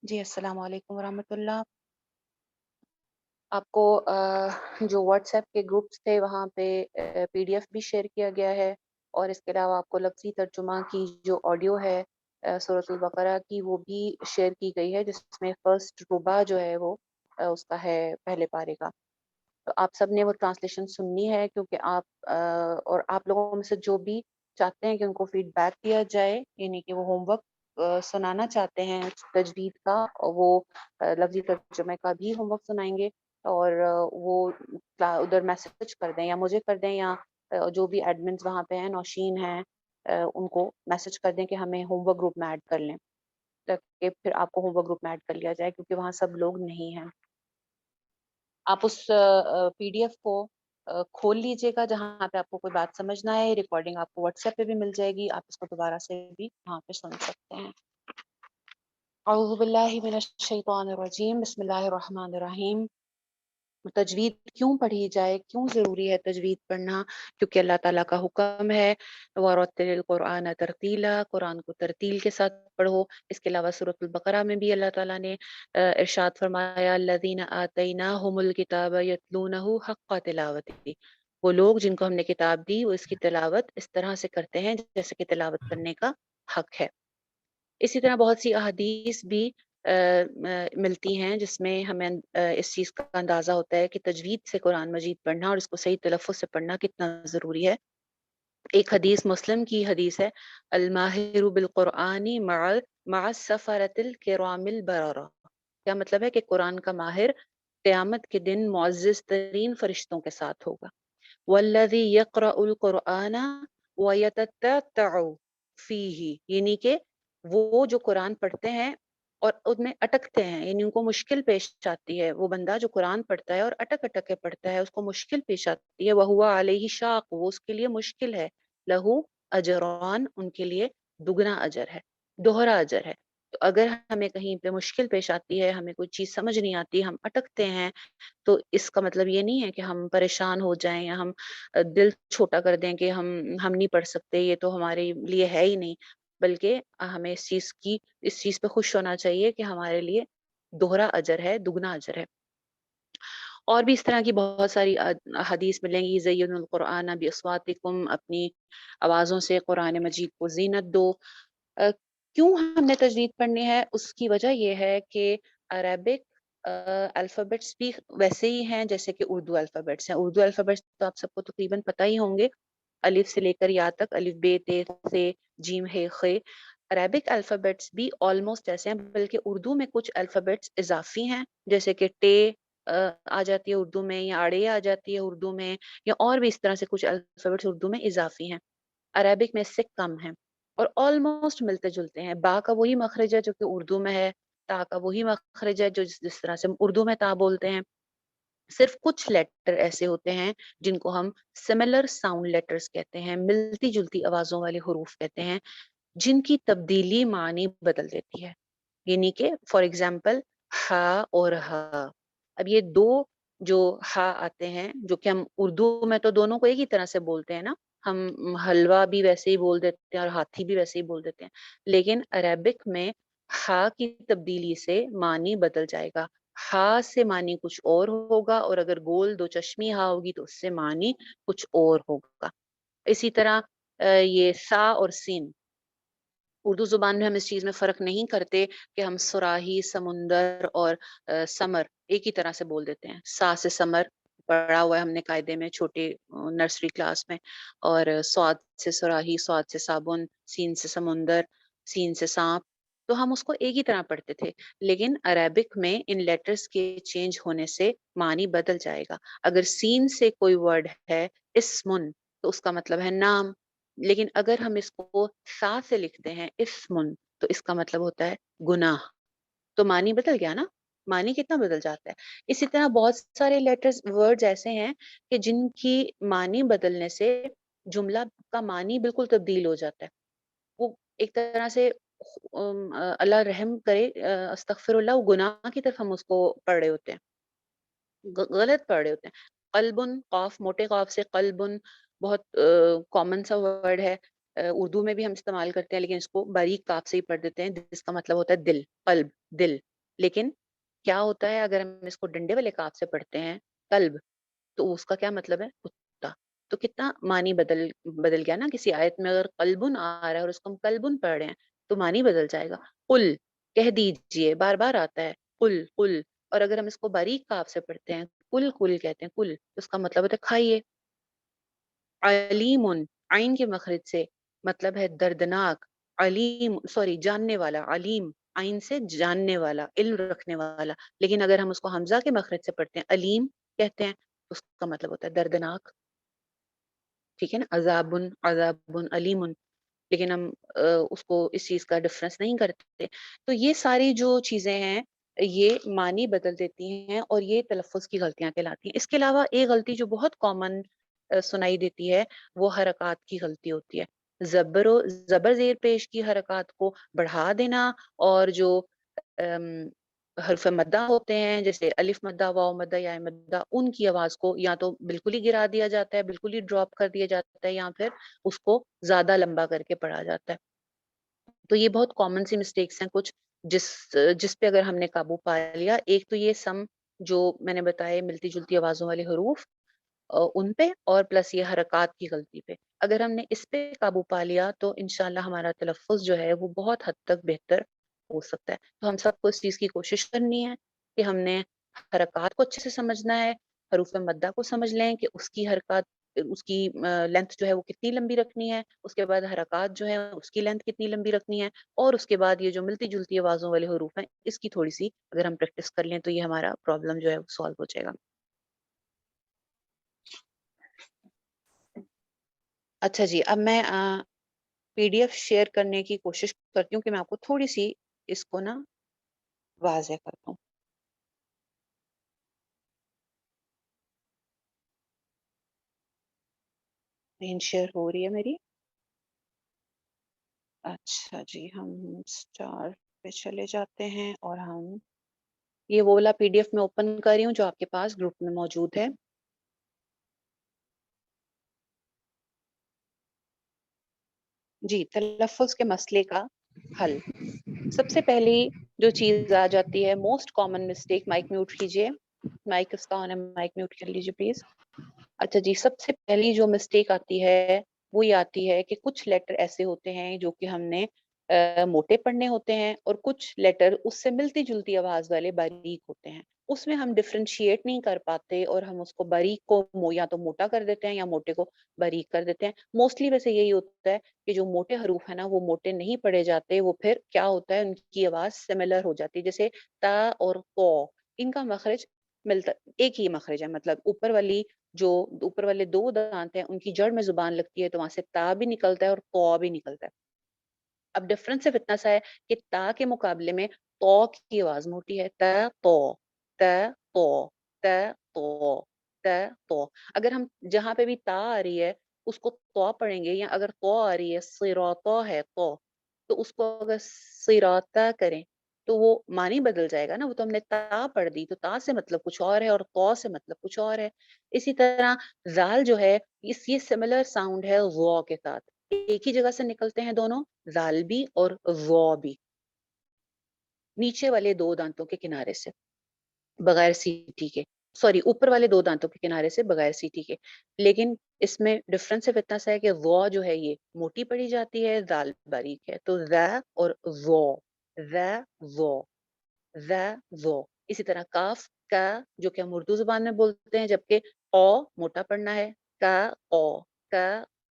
جی السلام علیکم ورحمۃ اللہ۔ آپ کو جو واٹس ایپ کے گروپس تھے وہاں پہ پی ڈی ایف بھی شیئر کیا گیا ہے، اور اس کے علاوہ آپ کو لفظی ترجمہ کی جو آڈیو ہے سورۃ البقرہ کی وہ بھی شیئر کی گئی ہے، جس میں فرسٹ ربع جو ہے وہ اس کا ہے پہلے پارے کا۔ تو آپ سب نے وہ ٹرانسلیشن سننی ہے، کیونکہ آپ اور آپ لوگوں میں سے جو بھی چاہتے ہیں کہ ان کو فیڈ بیک دیا جائے، یعنی کہ وہ ہوم ورک سنانا چاہتے ہیں تجوید کا، وہ لفظی ترجمے کا بھی ہوم ورک سنائیں گے، اور وہ ادھر میسج کر دیں، یا مجھے کر دیں، یا جو بھی ایڈمنز وہاں پہ ہیں، نوشین ہیں، ان کو میسج کر دیں کہ ہمیں ہوم ورک گروپ میں ایڈ کر لیں، تاکہ پھر آپ کو ہوم ورک گروپ میں ایڈ کر لیا جائے، کیونکہ وہاں سب لوگ نہیں ہیں۔ آپ اس پی ڈی ایف کو کھول لیجئے گا، جہاں پہ آپ کو کوئی بات سمجھنا ہے، ریکارڈنگ آپ کو واٹس ایپ پہ بھی مل جائے گی، آپ اس کو دوبارہ سے بھی وہاں پہ سن سکتے ہیں۔ اعوذ باللہ من الشیطان الرجیم، بسم اللہ الرحمن الرحیم۔ تجوید کیوں پڑھی جائے، کیوں ضروری ہے تجوید پڑھنا؟ کیونکہ اللہ تعالیٰ کا حکم ہے وَرَتِّلِ الْقُرْآنَ تَرْتِیلًا، قرآن کو ترتیل کے ساتھ پڑھو۔ اس کے علاوہ سورۃ البقرہ میں بھی اللہ تعالیٰ نے ارشاد فرمایا الَّذِينَ آتَيْنَاهُمُ الْكِتَابَ يَتْلُونَهُ حَقَّ تِلَاوَتِهِ، وہ لوگ جن کو ہم نے کتاب دی وہ اس کی تلاوت اس طرح سے کرتے ہیں جیسے کہ تلاوت کرنے کا حق ہے۔ اسی طرح بہت سی احادیث بھی ملتی ہیں جس میں ہمیں اس چیز کا اندازہ ہوتا ہے کہ تجوید سے قرآن مجید پڑھنا اور اس کو صحیح تلفظ سے پڑھنا کتنا ضروری ہے۔ ایک حدیث مسلم کی حدیث ہے، الماہر بالقرآن مع السفرۃ الکرام البررہ، کیا مطلب ہے کہ قرآن کا ماہر قیامت کے دن معزز ترین فرشتوں کے ساتھ ہوگا۔ والذی یقرأ القرآن ویتتبع فیہ، یعنی کہ وہ جو قرآن پڑھتے ہیں اور ان میں اٹکتے ہیں، یعنی ان کو مشکل پیش آتی ہے، وہ بندہ جو قرآن پڑھتا ہے اور اٹک اٹک کے پڑھتا ہے اس کو مشکل پیش آتی ہے، وَهُوَ عَلَيْهِ شَاقٌ، وہ اس کے لیے مشکل ہے، لَهُ اجران، ان کے لیے دگنا اجر ہے، دوہرا اجر ہے۔ تو اگر ہمیں کہیں پہ مشکل پیش آتی ہے، ہمیں کوئی چیز سمجھ نہیں آتی، ہم اٹکتے ہیں، تو اس کا مطلب یہ نہیں ہے کہ ہم پریشان ہو جائیں یا ہم دل چھوٹا کر دیں کہ ہم نہیں پڑھ سکتے، یہ تو ہمارے لیے ہے ہی نہیں، بلکہ ہمیں اس چیز پہ خوش ہونا چاہیے کہ ہمارے لیے دوہرا اجر ہے، دگنا اجر ہے۔ اور بھی اس طرح کی بہت ساری حدیث ملیں گی، زین القرآن باصواتکم، اپنی آوازوں سے قرآن مجید کو زینت دو۔ کیوں ہم نے تجوید پڑھنی ہے؟ اس کی وجہ یہ ہے کہ عربک الفابیٹس بھی ویسے ہی ہیں جیسے کہ اردو الفابیٹس ہیں۔ اردو الفابیٹس تو آپ سب کو تقریباً پتہ ہی ہوں گے، الف سے لے کر یا تک، الف بے تے سے جیم ہے خے۔ عربک الفابیٹس بھی آلموسٹ ایسے ہیں، بلکہ اردو میں کچھ الفابیٹس اضافی ہیں، جیسے کہ ٹے آ جاتی ہے اردو میں، یا اڑے آ جاتی ہے اردو میں، یا اور بھی اس طرح سے کچھ الفابیٹس اردو میں اضافی ہیں، عربک میں اس سے کم ہیں، اور آلموسٹ ملتے جلتے ہیں۔ با کا وہی مخرج ہے جو کہ اردو میں ہے، تا کا وہی مخرج ہے جو جس طرح سے ہم اردو میں تا بولتے ہیں۔ صرف کچھ لیٹر ایسے ہوتے ہیں جن کو ہم سملر ساؤنڈ لیٹرز کہتے ہیں، ملتی جلتی آوازوں والے حروف کہتے ہیں، جن کی تبدیلی معنی بدل دیتی ہے۔ یعنی کہ فار ایگزامپل ہا اور ہا، اب یہ دو جو ہا آتے ہیں، جو کہ ہم اردو میں تو دونوں کو ایک ہی طرح سے بولتے ہیں نا، ہم حلوہ بھی ویسے ہی بول دیتے ہیں اور ہاتھی بھی ویسے ہی بول دیتے ہیں، لیکن عربک میں ہا کی تبدیلی سے معنی بدل جائے گا، ہا سے معنی کچھ اور ہوگا، اور اگر گول دو چشمی ہا ہوگی تو اس سے معنی کچھ اور ہوگا۔ اسی طرح یہ سا اور سین، اردو زبان میں ہم اس چیز میں فرق نہیں کرتے کہ ہم صراحی، سمندر اور سمر ایک ہی طرح سے بول دیتے ہیں۔ سا سے سمر پڑھا ہوا ہے ہم نے قاعدے میں چھوٹے نرسری کلاس میں، اور سواد سے صراحی، سواد سے صابن، سین سے سمندر، سین سے سانپ، تو ہم اس کو ایک ہی طرح پڑھتے تھے، لیکن عربک میں ان لیٹرز کے چینج ہونے سے معنی بدل جائے گا۔ اگر سین سے کوئی ورڈ ہے اسمن، تو اس کا مطلب ہے نام، لیکن اگر ہم اس کو سا سے لکھتے ہیں اسمن، تو اس کا مطلب ہوتا ہے گناہ، تو معنی بدل گیا نا، معنی کتنا بدل جاتا ہے۔ اسی طرح بہت سارے لیٹرز ورڈز ایسے ہیں کہ جن کی معنی بدلنے سے جملہ کا معنی بالکل تبدیل ہو جاتا ہے، وہ ایک طرح سے اللہ رحم کرے، استغفر اللہ، وہ گناہ کی طرف ہم اس کو پڑھ رہے ہوتے ہیں، غلط پڑھ رہے ہوتے ہیں۔ قلبن، قاف موٹے قاف سے قلبن، بہت کامن سا ورڈ ہے، اردو میں بھی ہم استعمال کرتے ہیں، لیکن اس کو باریک قاف سے ہی پڑھ دیتے ہیں، جس کا مطلب ہوتا ہے دل، قلب، دل۔ لیکن کیا ہوتا ہے اگر ہم اس کو ڈنڈے والے کاف سے پڑھتے ہیں کلب، تو اس کا کیا مطلب ہے؟ کتا. تو کتنا معنی بدل گیا نا. کسی آیت میں اگر قلبن آ رہا ہے اور اس کو ہم کلبن پڑھ رہے ہیں تو معنی بدل جائے گا. قل، کہہ دیجئے، بار بار آتا ہے قل قل. اور اگر ہم اس کو باریک کاف سے پڑھتے ہیں کل کل کہتے ہیں کل، تو اس کا مطلب ہوتا ہے کھائیے. علیم، عین کے مخرج سے مطلب ہے دردناک. علیم سوری جاننے والا، علیم عین سے جاننے والا، علم رکھنے والا. لیکن اگر ہم اس کو حمزہ کے مخرج سے پڑھتے ہیں علیم کہتے ہیں، اس کا مطلب ہوتا ہے دردناک. ٹھیک ہے نا. عذابن عذابن علیم. لیکن ہم اس کو اس چیز کا ڈفرنس نہیں کرتے. تو یہ ساری جو چیزیں ہیں یہ معنی بدل دیتی ہیں اور یہ تلفظ کی غلطیاں کہلاتی ہیں. اس کے علاوہ ایک غلطی جو بہت کامن سنائی دیتی ہے وہ حرکات کی غلطی ہوتی ہے. زبر زیر پیش کی حرکات کو بڑھا دینا، اور جو ام، حرف مدہ ہوتے ہیں جیسے الف مدہ، واو مدہ، یا مدہ، ان کی آواز کو یا تو بالکل ہی گرا دیا جاتا ہے، بالکل ہی ڈراپ کر دیا جاتا ہے، یا پھر اس کو زیادہ لمبا کر کے پڑھا جاتا ہے. تو یہ بہت کامن سی مسٹیکس ہیں کچھ، جس جس پہ اگر ہم نے قابو پا لیا. ایک تو یہ سم جو میں نے بتایا ملتی جلتی آوازوں والے حروف، ان پہ، اور پلس یہ حرکات کی غلطی پہ. اگر ہم نے اس پہ قابو پا لیا تو انشاءاللہ ہمارا تلفظ جو ہے وہ بہت حد تک بہتر ہو سکتا ہے. تو ہم سب کو اس چیز کی کوشش کرنی ہے کہ ہم نے حرکات کو اچھے سے سمجھنا ہے. حروف مدہ کو سمجھ لیں کہ اس کی حرکات، اس کی لینتھ جو ہے وہ کتنی لمبی رکھنی ہے. اس کے بعد حرکات جو ہے اس کی لینتھ کتنی لمبی رکھنی ہے. اور اس کے بعد یہ جو ملتی جلتی آوازوں والے حروف ہیں اس کی تھوڑی سی اگر ہم پریکٹس کر لیں تو یہ ہمارا پرابلم جو ہے وہ سالو ہو جائے گا. اچھا جی، اب میں پی ڈی ایف شیئر کرنے کی کوشش کرتی ہوں کہ میں آپ کو تھوڑی سی اس کو نا واضح کر دوں. اسکرین شیئر ہو رہی ہے میری؟ اچھا جی، ہم اسٹار پہ چلے جاتے ہیں اور ہم یہ وہ والا پی ڈی ایف میں اوپن کر رہی ہوں جو آپ کے پاس گروپ میں موجود ہے. جی، تلفظ کے مسئلے کا حل. سب سے پہلی جو چیز آ جاتی ہے، most common mistake. Mic mute کیجیے، مائک اس کا آن ہے، مائک میوٹ کر لیجیے پلیز. اچھا جی، سب سے پہلی جو مسٹیک آتی ہے وہ یہ آتی ہے کہ کچھ لیٹر ایسے ہوتے ہیں جو کہ ہم نے موٹے پڑھنے ہوتے ہیں، اور کچھ لیٹر اس سے ملتی جلتی آواز والے باریک ہوتے ہیں. اس میں ہم ڈفرینشیٹ نہیں کر پاتے اور ہم اس کو باریک کو یا تو موٹا کر دیتے ہیں یا موٹے کو باریک کر دیتے ہیں. موسٹلی ویسے یہی ہوتا ہے کہ جو موٹے حروف ہیں نا وہ موٹے نہیں پڑھے جاتے. وہ پھر کیا ہوتا ہے، ان کی آواز سملر ہو جاتی ہے. جیسے تا اور کو، ان کا مخرج ملتا، ایک ہی مخرج ہے. مطلب جو اوپر والے دو دانت ہیں ان کی جڑ میں زبان لگتی ہے تو وہاں سے تا بھی نکلتا ہے اور تو بھی نکلتا ہے. اب ڈفرنس صرف اتنا سا ہے کہ تا کے مقابلے میں تو کی آواز موٹی ہے. ت تو ت تو ت تو. اگر ہم جہاں پہ بھی تا آ رہی ہے اس کو تو پڑھیں گے، یا اگر تو آ رہی ہے صراطا ہے تو اس کو اگر صراطا کریں تو وہ معنی بدل جائے گا نا. وہ تو ہم نے تا پڑھ دی تو تا سے مطلب کچھ اور ہے اور تو سے مطلب کچھ اور ہے. اسی طرح زال جو ہے یہ سملر ساؤنڈ ہے غو کے ساتھ. ایک ہی جگہ سے نکلتے ہیں دونوں، زال بھی اور غو بھی، نیچے والے دو دانتوں کے کنارے سے بغیر سیٹی کے. سوری، اوپر والے دو دانتوں کے کنارے سے بغیر سیٹی کے. لیکن اس میں ڈفرنس صرف اتنا سا ہے کہ غو جو ہے یہ موٹی پڑی جاتی ہے، زال باریک ہے. تو ذا اور غو، ذا غو، ذا غو. اسی طرح کاف کا جو کہ ہم اردو زبان میں بولتے ہیں، جبکہ او موٹا پڑھنا ہے، کا او، کا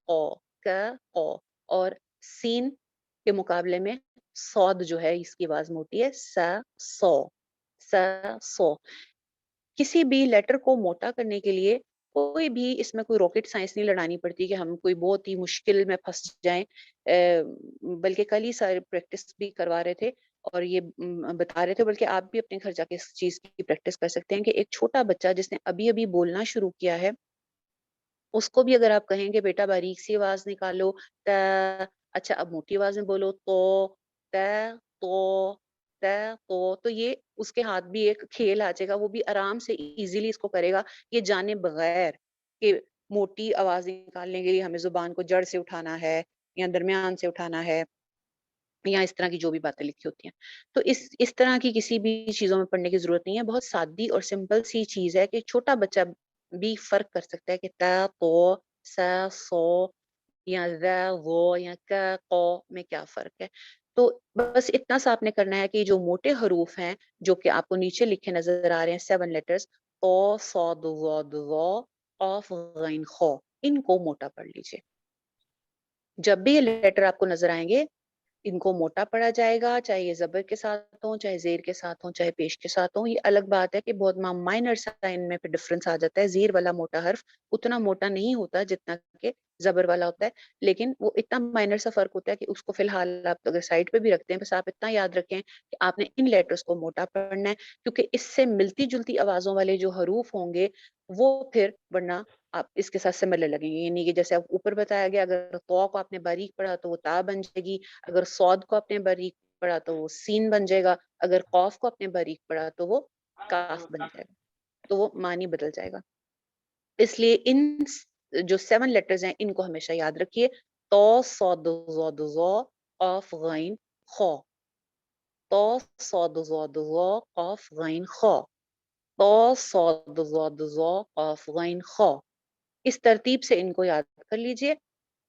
او، کا او. اور سین کے مقابلے میں صاد جو ہے اس کی آواز موٹی ہے، سا سو، سا سو. کسی بھی لیٹر کو موٹا کرنے کے لیے کوئی بھی اس میں کوئی راکٹ سائنس نہیں لڑانی پڑتی کہ ہم کوئی بہت ہی مشکل میں پھنس جائیں. بلکہ کل ہی سارے پریکٹس بھی کروا رہے تھے اور یہ بتا رہے تھے، بلکہ آپ بھی اپنے گھر جا کے اس چیز کی پریکٹس کر سکتے ہیں کہ ایک چھوٹا بچہ جس نے ابھی ابھی بولنا شروع کیا ہے اس کو بھی اگر آپ کہیں کہ بیٹا باریک سی آواز نکالو، ت، اچھا اب موٹی آواز میں بولو، ت، تو ت، تو یہ اس کے ہاتھ بھی ایک کھیل آ جائے گا. وہ بھی آرام سے ایزیلی اس کو کرے گا، یہ جانے بغیر کہ موٹی آواز نکالنے کے لیے ہمیں زبان کو جڑ سے اٹھانا ہے یا درمیان سے اٹھانا ہے یا اس طرح کی جو بھی باتیں لکھی ہوتی ہیں. تو اس طرح کی کسی بھی چیزوں میں پڑھنے کی ضرورت نہیں ہے. بہت سادی اور سمپل سی چیز ہے کہ چھوٹا بچہ بھی فرق کر سکتا ہے کہ تا تو سا سو یا ذا وہ یا کا قو میں کیا فرق ہے. تو بس اتنا سا آپ نے کرنا ہے کہ جو موٹے حروف ہیں جو کہ آپ کو نیچے لکھے نظر آ رہے ہیں 7 لیٹرز تو صاد ضاد ظا قاف غین خا، ان کو موٹا پڑھ لیجیے. جب بھی یہ لیٹر آپ کو نظر آئیں گے ان کو موٹا پڑھا جائے گا، چاہے یہ زبر کے ساتھ ہوں، چاہے زیر کے ساتھ ہوں، چاہے پیش کے ساتھ ہوں. یہ الگ بات ہے کہ بہت مائنر سا ان میں پہ ڈفرنس آ جاتا ہے. زیر والا موٹا حرف اتنا موٹا نہیں ہوتا جتنا کہ زبر والا ہوتا ہے، لیکن وہ اتنا مائنر سا فرق ہوتا ہے کہ اس کو فی الحال آپ اگر سائڈ پہ بھی رکھتے ہیں بس آپ اتنا یاد رکھیں کہ آپ نے ان لیٹرز کو موٹا پڑھنا ہے، کیونکہ اس سے ملتی جلتی آوازوں والے جو حروف ہوں گے وہ پھر ورنہ آپ اس کے ساتھ سملر لگیں گے. یعنی کہ جیسے آپ اوپر بتایا گیا اگر تو کو آپ نے باریک پڑھا تو وہ تا بن جائے گی، اگر صاد کو آپ نے باریک پڑھا تو وہ سین بن جائے گا، اگر قاف کو آپ نے باریک پڑھا تو وہ کاف بن جائے گا، تو وہ معنی بدل جائے گا. اس لیے ان جو 7 لیٹرز ہیں ان کو ہمیشہ یاد رکھیے. تو صاد ضاد ظا قاف غین خا، تو صاد ضاد ظا قاف غین خا، تو صاد ضاد ظا قاف غین خا. اس ترتیب سے ان کو یاد کر لیجئے.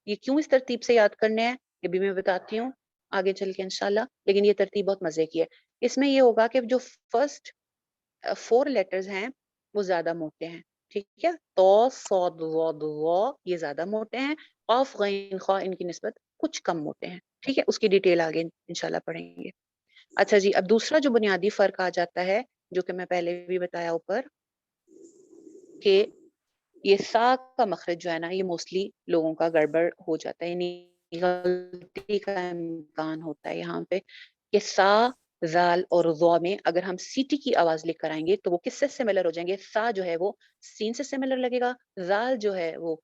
یہ کیوں اس ترتیب سے یاد کرنے ہیں یہ بھی میں بتاتی ہوں آگے چل کے انشاءاللہ، لیکن یہ ترتیب بہت مزے کی ہے. اس میں یہ ہوگا کہ جو فرسٹ 4 لیٹرز ہیں وہ زیادہ موٹے ہیں، ٹھیک ہے. تو صاد ضاد ظا یہ زیادہ موٹے ہیں، قاف غین خا ان کی نسبت کچھ کم موٹے ہیں، ٹھیک ہے. اس کی ڈیٹیل آگے انشاءاللہ پڑھیں گے. اچھا جی، اب دوسرا جو بنیادی فرق آ جاتا ہے جو کہ میں پہلے بھی بتایا اوپر کہ یہ سا کا مخرج جو ہے نا یہ موسٹلی لوگوں کا گڑبڑ ہو جاتا ہے، یعنی غلطی کا امکان ہوتا ہے یہاں پہ کہ سا زال اور ضا میں اگر ہم سیٹی کی آواز لکھ کر آئیں گے تو وہ کس سے سملر ہو جائیں گے. سا جو ہے وہ سین سے سملر لگے گا، زال جو ہے وہ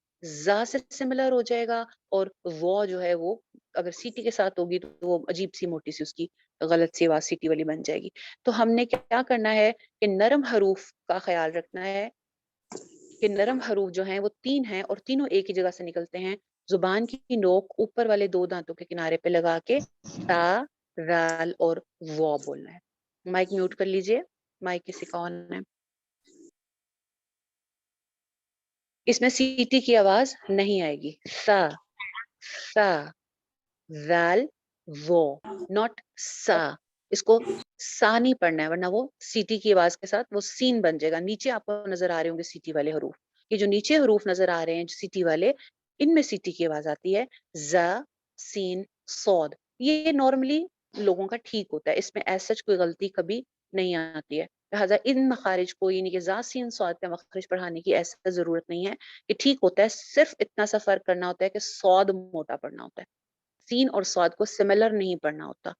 زا سے سملر ہو جائے گا، اور ضا جو ہے وہ اگر سیٹی کے ساتھ ہوگی تو وہ عجیب سی موٹی سی اس کی غلط سی آواز سیٹی والی بن جائے گی. تو ہم نے کیا کرنا ہے کہ نرم حروف کا خیال رکھنا ہے کہ نرم حروف جو ہیں وہ 3 ہیں اور تینوں ایک ہی جگہ سے نکلتے ہیں. زبان کی نوک اوپر والے 2 دانتوں کے کنارے پہ لگا کے تا رال اور وا بولنا ہے. مائک میوٹ کر لیجئے، مائک کسی کا آن ہے. اس میں سیٹی کی آواز نہیں آئے گی. سا سا رال وہ، ناٹ سا. اس کو سا نہیں پڑھنا ہے ورنہ وہ سیٹی کی آواز کے ساتھ وہ سین بن جائے گا. نیچے آپ کو نظر آ رہے ہوں گے سیٹی والے حروف، یہ جو نیچے حروف نظر آ رہے ہیں سیٹی والے ان میں سیٹی کی آواز آتی ہے ز سین صاد. یہ نارملی لوگوں کا ٹھیک ہوتا ہے، اس میں ایز سچ کوئی غلطی کبھی نہیں آتی ہے. لہٰذا ان مخارج کو یعنی کہ ز سین صاد کا مخرج پڑھانے کی ایسا ضرورت نہیں ہے. یہ ٹھیک ہوتا ہے، صرف اتنا سا فرق کرنا ہوتا ہے کہ صاد موٹا پڑھنا ہوتا ہے، سین اور صاد کو سملر نہیں پڑھنا ہوتا،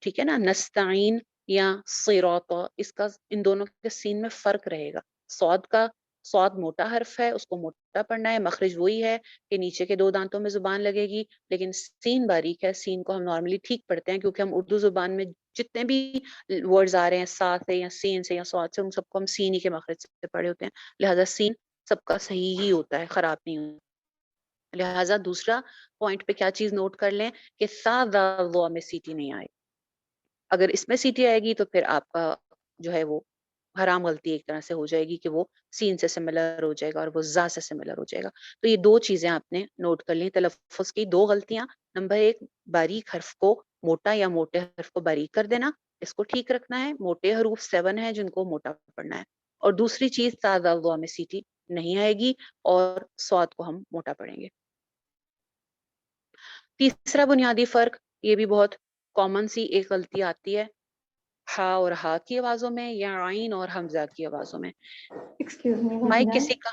ٹھیک ہے نا. نستعین یا صراط اس کا ان دونوں کے سین میں فرق رہے گا. صاد موٹا حرف ہے، اس کو موٹا پڑھنا ہے، مخرج وہی ہے کہ نیچے کے 2 دانتوں میں زبان لگے گی، لیکن سین باریک ہے. سین کو ہم نارملی ٹھیک پڑھتے ہیں کیونکہ ہم اردو زبان میں جتنے بھی ورڈز آ رہے ہیں سا سے یا سین سے یا صاد سے ان سب کو ہم سین ہی کے مخرج سے پڑھے ہوتے ہیں، لہذا سین سب کا صحیح ہی ہوتا ہے، خراب نہیں ہوتا. لہٰذا دوسرا پوائنٹ پہ کیا چیز نوٹ کر لیں کہ سا ضا میں سیٹی نہیں آئے. اگر اس میں سیٹی آئے گی تو پھر آپ کا جو ہے وہ حرام غلطی ایک طرح سے ہو جائے گی کہ وہ سین سے سملر ہو جائے گا اور وہ زا سے سملر ہو جائے گا. تو یہ 2 چیزیں آپ نے نوٹ کر لی تلفظ کی 2 غلطیاں. نمبر 1 باریک حرف کو موٹا یا موٹے حرف کو باریک کر دینا، اس کو ٹھیک رکھنا ہے. موٹے حروف 7 ہیں جن کو موٹا پڑھنا ہے. اور دوسری چیز تا ذا ضا میں سیٹی نہیں آئے گی اور صاد کو ہم موٹا پڑھیں گے. تیسرا بنیادی فرق، یہ بھی بہت کامن سی ایک غلطی آتی ہے ہا اور ہا کی آوازوں میں یا عین اور حمزہ کی آوازوں میں. ایکسکیوز می مائک کسی کا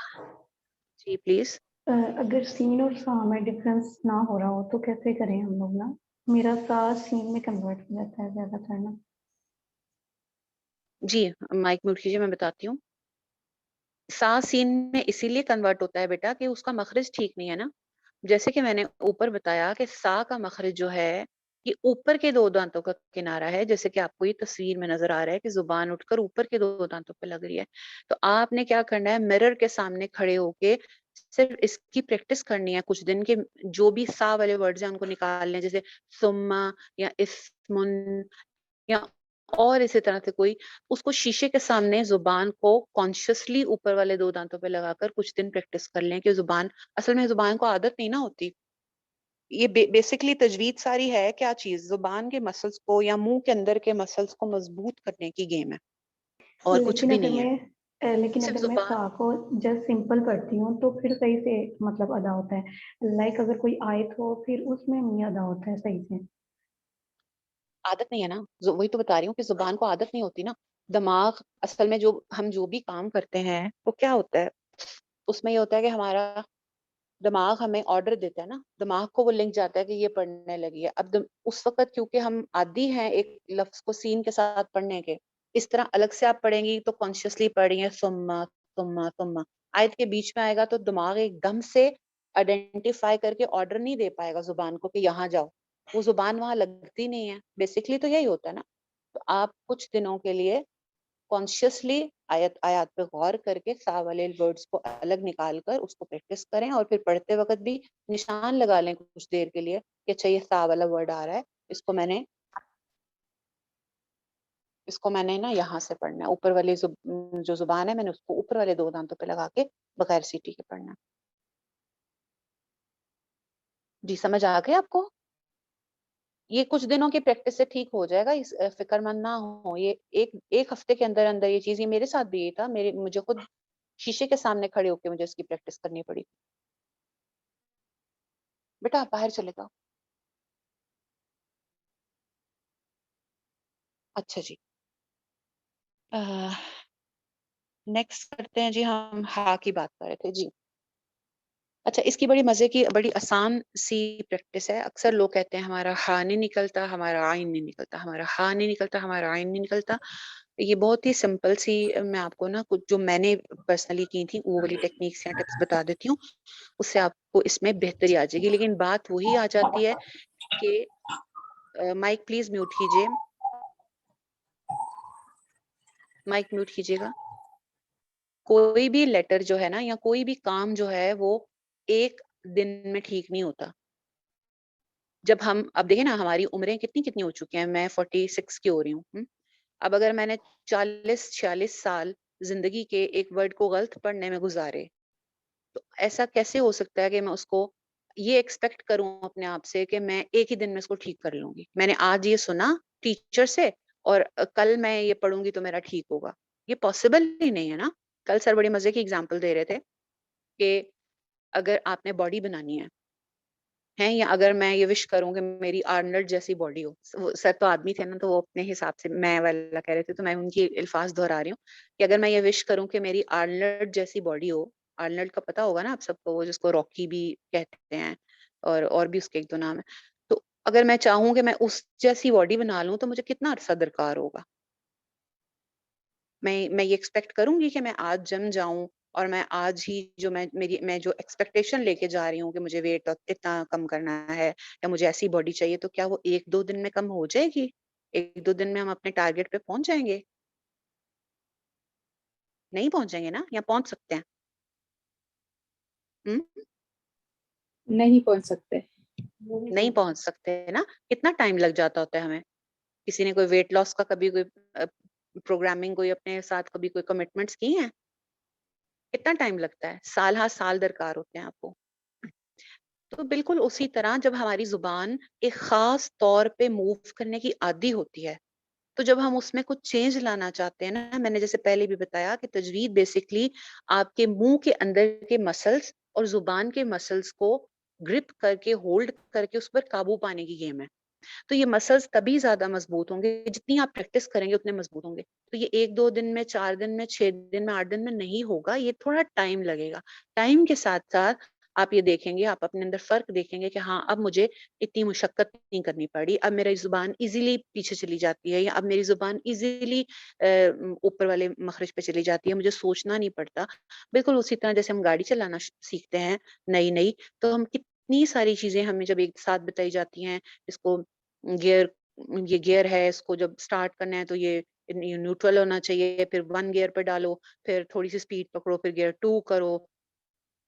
جی پلیز. اگر سین اور سا میں ڈفرینس نہ ہو رہا ہو تو کیسے کریں ہم لوگ نا؟ میرا سا سین میں کنورٹ ہو جاتا ہے زیادہ تر نا. جی مائک میوٹ کیجیے، میں بتاتی ہوں. سا سین میں اسی لیے کنورٹ ہوتا ہے بیٹا کہ اس کا مخرج ٹھیک نہیں ہے نا. جیسے کہ میں نے اوپر بتایا کہ سا کا مخرج جو ہے یہ اوپر کے 2 دانتوں کا کنارہ ہے، جیسے کہ آپ کو یہ تصویر میں نظر آ رہا ہے کہ زبان اٹھ کر اوپر کے 2 دانتوں پہ لگ رہی ہے. تو آپ نے کیا کرنا ہے، مرر کے سامنے کھڑے ہو کے صرف اس کی پریکٹس کرنی ہے کچھ دن کے، جو بھی سا والے ورڈز ہیں ان کو نکال لیں، جیسے سما یا اسمن یا اور اسی طرح سے کوئی، اس کو شیشے کے سامنے زبان کو کانشیسلی اوپر والے 2 دانتوں پہ لگا کر کچھ دن پریکٹس کر لیں، کہ زبان، اصل میں زبان کو عادت نہیں نا ہوتی. یہ بیسکلی تجوید ساری ہے کیا چیز، زبان کے مسلس کو یا منہ کے اندر کے مسلس کو مضبوط کرنے کی گیم ہے، اور کچھ لیکن بھی اگر نہیں ہے. لیکن صرف اگر میں زبان، سا کو جسٹ سمپل پڑھتی ہوں تو پھر صحیح سے مطلب ادا ہوتا ہے. لائک اگر کوئی آیت ہو پھر اس میں نہیں ادا ہوتا ہے صحیح سے. عادت نہیں ہے نا، وہی تو بتا رہی ہوں کہ زبان کو عادت نہیں ہوتی نا. دماغ اصل میں ہم جو بھی کام کرتے ہیں وہ کیا ہوتا ہے، اس میں یہ ہوتا ہے کہ ہمارا دماغ ہمیں آرڈر دیتا ہے نا، دماغ کو وہ لنک جاتا ہے کہ یہ پڑھنے لگی ہے. اب اس وقت کیونکہ ہم عادی ہیں ایک لفظ کو سین کے ساتھ پڑھنے کے، اس طرح الگ سے آپ پڑھیں گی تو کانشیسلی پڑھ رہی ہیں سما سما سما، آیت کے بیچ میں آئے گا تو دماغ ایک دم سے آئیڈینٹیفائی کر کے آرڈر نہیں دے پائے گا زبان کو کہ یہاں جاؤ، وہ زبان وہاں لگتی نہیں ہے. بیسکلی تو یہی ہوتا ہے نا. تو آپ کچھ دنوں کے لیے کانشیسلی آیات پہ غور کر کے سا والے ورڈز کو الگ نکال کر اس کو پریکٹس کریں، اور پھر پڑھتے وقت بھی نشان لگا لیں کچھ دیر کے لیے کہ اچھا یہ سا والا ورڈ آ رہا ہے، اس کو میں نے نا یہاں سے پڑھنا ہے، اوپر والی جو زبان ہے میں نے اس کو اوپر والے 2 دانتوں پہ لگا کے بغیر سیٹی کے پڑھنا ہے. جی سمجھ آ گئے آپ کو؟ یہ کچھ دنوں کی پریکٹس سے ٹھیک ہو جائے گا، فکر مند نہ ہو. یہ ایک ہفتے کے اندر اندر یہ چیز، یہ میرے ساتھ بھی یہ تھا، مجھے خود شیشے کے سامنے کھڑے ہو کے مجھے اس کی پریکٹس کرنی پڑی. بیٹا آپ باہر چلے جاؤ. اچھا جی، نیکسٹ کرتے ہیں جی، ہم ہا کی بات کر رہے تھے جی. اچھا، اس کی بڑی مزے کی بڑی آسان سی پریکٹس ہے. اکثر لوگ کہتے ہیں ہمارا ہا نہیں نکلتا، ہمارا آئین نہیں نکلتا، ہمارا ہا نہیں نکلتا، ہمارا آئین نہیں نکلتا. یہ بہت ہی سمپل سی، میں آپ کو نا کچھ جو میں نے پرسنلی کی تھی وہ والی ٹیکنیکس یا ٹپس بتا دیتی ہوں، اس سے آپ کو اس میں بہتری آ جائے گی. لیکن بات وہی آ جاتی ہے کہ مائک پلیز میوٹ کیجیے، مائک میوٹ کیجیے گا. کوئی بھی لیٹر جو ہے نا یا کوئی بھی کام جو ہے وہ ایک دن میں ٹھیک نہیں ہوتا. جب ہم اب دیکھیں نا ہماری عمریں کتنی کتنی ہو چکی ہیں، میں 46 کی ہو رہی ہوں. اب اگر میں نے 40-46 سال زندگی کے ایک ورڈ کو غلط پڑھنے میں گزارے، تو ایسا کیسے ہو سکتا ہے کہ میں اس کو یہ ایکسپیکٹ کروں اپنے آپ سے کہ میں ایک ہی دن میں اس کو ٹھیک کر لوں گی. میں نے آج یہ سنا ٹیچر سے اور کل میں یہ پڑھوں گی تو میرا ٹھیک ہوگا. یہ پاسبل ہی نہیں ہے نا. کل سر بڑی مزے کی اگزامپل دے رہے تھے کہ اگر آپ نے باڈی بنانی ہے یا اگر میں یہ وش کروں کہ میری آرنلڈ جیسی باڈی ہو، سر تو آدمی تھے نا تو وہ اپنے حساب سے میں والا کہہ رہے تھے، تو میں ان کی الفاظ دہرا رہی ہوں کہ اگر میں یہ وش کروں کہ میری آرنلڈ جیسی باڈی ہو. آرنلڈ کا پتا ہوگا نا آپ سب کو، وہ جس کو راکی بھی کہتے ہیں اور بھی اس کے 1-2 نام ہیں. تو اگر میں چاہوں کہ میں اس جیسی باڈی بنا لوں تو مجھے کتنا عرصہ درکار ہوگا. میں یہ ایکسپیکٹ کروں گی کہ میں آج جم جاؤں اور میں آج ہی جو میں جو ایکسپیکٹیشن لے کے جا رہی ہوں کہ مجھے ویٹ اتنا کم کرنا ہے یا مجھے ایسی باڈی چاہیے، تو کیا وہ 1-2 دن میں کم ہو جائے گی؟ 1-2 دن میں ہم اپنے ٹارگیٹ پہ پہنچ جائیں گے؟ نہیں پہنچ جائیں گے نا، یا پہنچ سکتے ہیں؟ نہیں پہنچ سکتے. نہیں پہنچ سکتے نا. کتنا ٹائم لگ جاتا ہوتا ہے ہمیں. کسی نے کوئی ویٹ لاس کا کبھی کوئی پروگرامنگ کوئی اپنے ساتھ کبھی کوئی کمٹمنٹس کی ہیں؟ کتنا ٹائم لگتا ہے؟ سال ہر سال درکار ہوتے ہیں آپ کو. تو بالکل اسی طرح جب ہماری زبان ایک خاص طور پہ موو کرنے کی عادی ہوتی ہے، تو جب ہم اس میں کچھ چینج لانا چاہتے ہیں نا، میں نے جیسے پہلے بھی بتایا کہ تجوید بیسکلی آپ کے منہ کے اندر کے مسلس اور زبان کے مسلس کو گرپ کر کے ہولڈ کر کے اس پر قابو پانے کی گیم ہے. تو یہ مسلس تبھی زیادہ مضبوط ہوں گے جتنی آپ پریکٹس کریں گے اتنے مضبوط ہوں گے. تو یہ 1-2 دن میں، 4 دن میں، 6 دن میں، 8 دن میں نہیں ہوگا. یہ تھوڑا ٹائم لگے گا. ٹائم کے ساتھ ساتھ آپ یہ دیکھیں گے، آپ اپنے اندر فرق دیکھیں گے کہ ہاں اب مجھے اتنی مشقت نہیں کرنی پڑی، اب میری زبان ایزیلی پیچھے چلی جاتی ہے، یا اب میری زبان ایزیلی اوپر والے مخرج پہ چلی جاتی ہے، مجھے سوچنا نہیں پڑتا. بالکل اسی طرح جیسے ہم گاڑی چلانا سیکھتے ہیں نئی تو ہم کتنی ساری چیزیں ہمیں جب ایک ساتھ بتائی جاتی ہیں، اس کو گیئر، یہ گیئر ہے، اس کو جب سٹارٹ کرنا ہے تو یہ نیوٹرل ہونا چاہیے، پھر 1 گیئر پہ ڈالو، پھر تھوڑی سی سپیڈ پکڑو، پھر گیئر 2 کرو.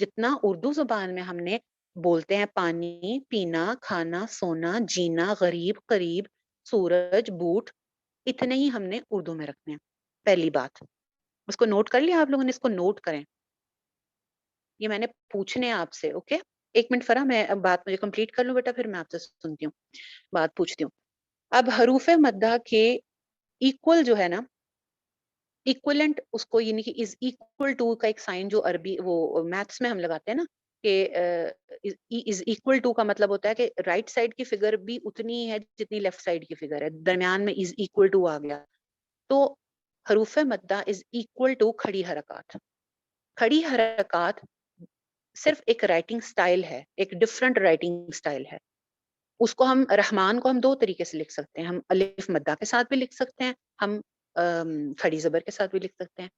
جتنا اردو زبان میں ہم نے بولتے ہیں پانی پینا کھانا سونا جینا غریب قریب سورج بوٹ اتنے ہی ہم نے اردو میں رکھنے ہیں. پہلی بات اس کو نوٹ کر لیا آپ لوگوں نے, اس کو نوٹ کریں, یہ میں نے پوچھنے ہیں آپ سے. اوکے ایک منٹ فرا, میں بات مجھے کمپلیٹ کر لوں بیٹا, پھر میں آپ سے سنتی ہوں, بات پوچھتی ہوں. اب حروف مدہ کے ایکول جو ہے نا, ایکولنٹ اس کو یعنی کہ از ایکول ٹو کا ایک سائن جو عربی وہ میتھس میں ہم لگاتے ہیں نا کہ از ایکول ٹو کا مطلب ہوتا ہے کہ رائٹ سائڈ کی فگر بھی اتنی ہے جتنی لیفٹ سائڈ کی فگر ہے, درمیان میں از ایکول ٹو آ گیا. تو حروف مدہ از ایکول ٹو کھڑی حرکات. کھڑی حرکات صرف ایک رائٹنگ سٹائل ہے, ایک ڈفرنٹ رائٹنگ سٹائل ہے. اس کو ہم رحمان کو ہم دو طریقے سے لکھ سکتے ہیں, ہم الف مدہ کے ساتھ بھی لکھ سکتے ہیں, ہم کھڑی زبر کے ساتھ بھی لکھ سکتے ہیں.